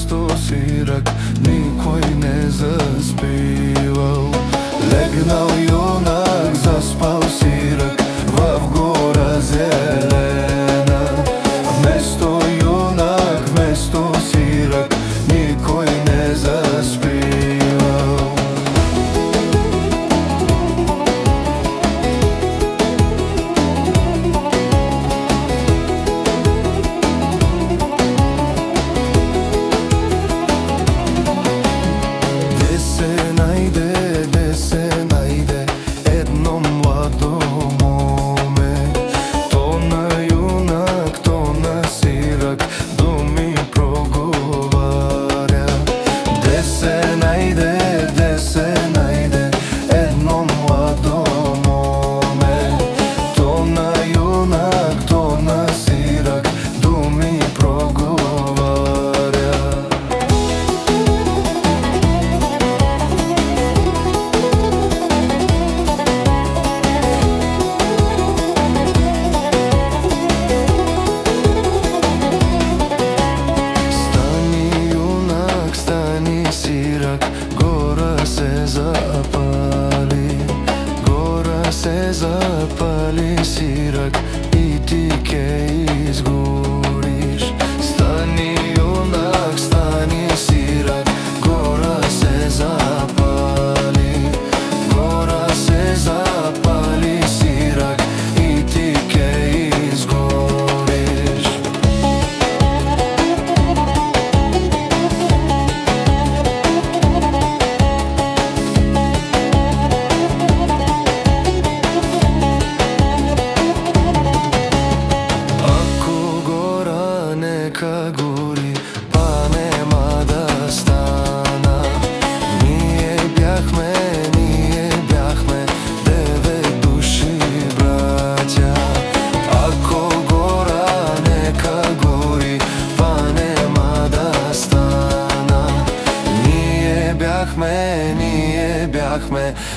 вместо сирак никој не заспивал. Легнал јунак, заспал сирак во гора зелена. Вместо јунак, вместо сирак никој не заспивал. Де се најде едно младо моме, то на јунак, то на сирак думи проговаря. Де се најде едно младо моме, то на јунак, то на сирак думи проговаря. Гора се запали сирак и ти ке изгориш. Стани јунак, стани сирак, гора се запали сирак и ти ке изгориш. Нека гори, па нема да стана. Ние бяхме 9 души браќа. Ако гора нека гори, па нема да стана. Ние бяхме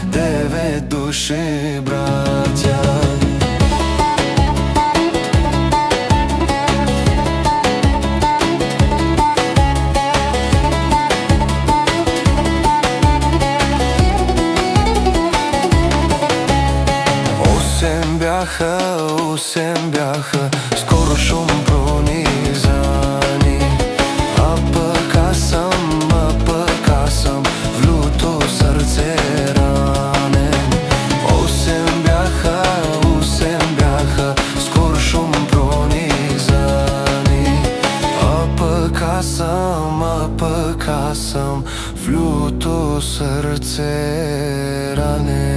9 души браќа. Осем бяха, скоро шум пронизани. А пък аз съм в люто сърце ранен. Осем бяха, скоро шум пронизани. А пък аз съм в люто сърце ранен.